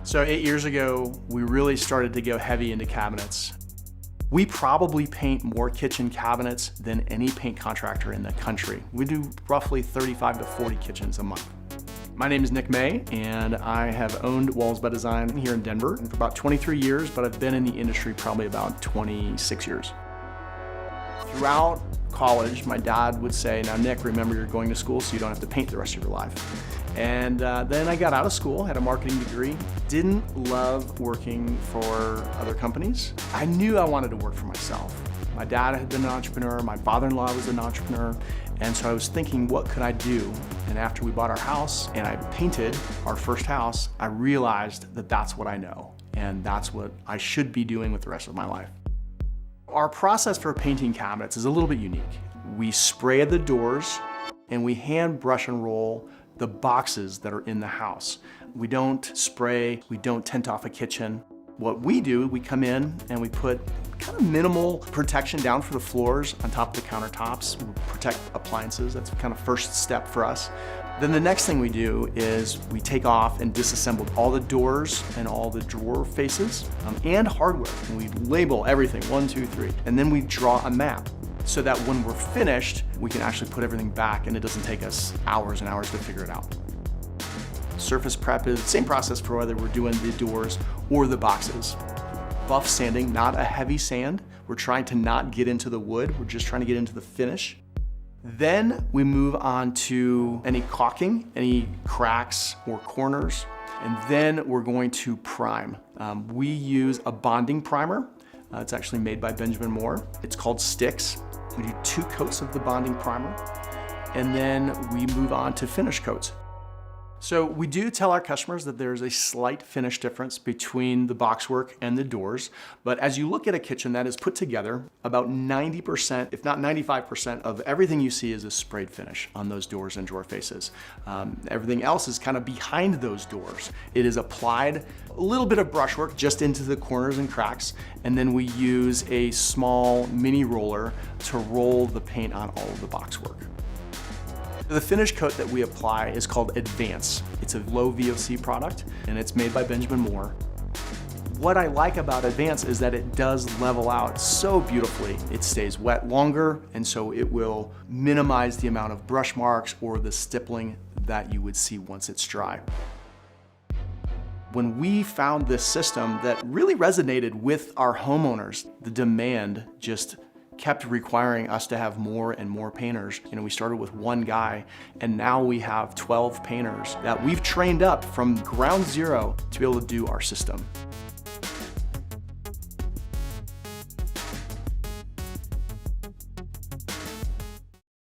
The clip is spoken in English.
So 8 years ago, we really started to go heavy into cabinets. We probably paint more kitchen cabinets than any paint contractor in the country. We do roughly 35 to 40 kitchens a month. My name is Nick May, and I have owned Walls by Design here in Denver for about 23 years, but I've been in the industry probably about 26 years. Throughout college, my dad would say, now Nick, remember you're going to school so you don't have to paint the rest of your life. And then I got out of school, had a marketing degree, didn't love working for other companies. I knew I wanted to work for myself. My dad had been an entrepreneur, my father-in-law was an entrepreneur, and so I was thinking, what could I do? And after we bought our house and I painted our first house, I realized that that's what I know, and that's what I should be doing with the rest of my life. Our process for painting cabinets is a little bit unique. We spray the doors and we hand brush and roll the boxes that are in the house. We don't spray, we don't tint off a kitchen. What we do, we come in and we put kind of minimal protection down for the floors on top of the countertops. We protect appliances, that's kind of first step for us. Then the next thing we do is we take off and disassemble all the doors and all the drawer faces and hardware. And we label everything, 1, 2, 3. And then we draw a map so that when we're finished, we can actually put everything back and it doesn't take us hours and hours to figure it out. Surface prep is the same process for whether we're doing the doors or the boxes. Buff sanding, not a heavy sand. We're trying to not get into the wood, we're just trying to get into the finish. Then we move on to any caulking, any cracks or corners, and then we're going to prime. We use a bonding primer. It's actually made by Benjamin Moore. It's called Stix. We do 2 coats of the bonding primer, and then we move on to finish coats. So we do tell our customers that there's a slight finish difference between the boxwork and the doors, but as you look at a kitchen that is put together, about 90%, if not 95% of everything you see is a sprayed finish on those doors and drawer faces. Everything else is kind of behind those doors. It is applied a little bit of brushwork just into the corners and cracks, and then we use a small mini roller to roll the paint on all of the boxwork. The finish coat that we apply is called Advance. It's a low-VOC product, and it's made by Benjamin Moore. What I like about Advance is that it does level out so beautifully. It stays wet longer, and so it will minimize the amount of brush marks or the stippling that you would see once it's dry. When we found this system that really resonated with our homeowners, the demand just kept requiring us to have more and more painters. You know, we started with 1 guy, and now we have 12 painters that we've trained up from ground zero to be able to do our system.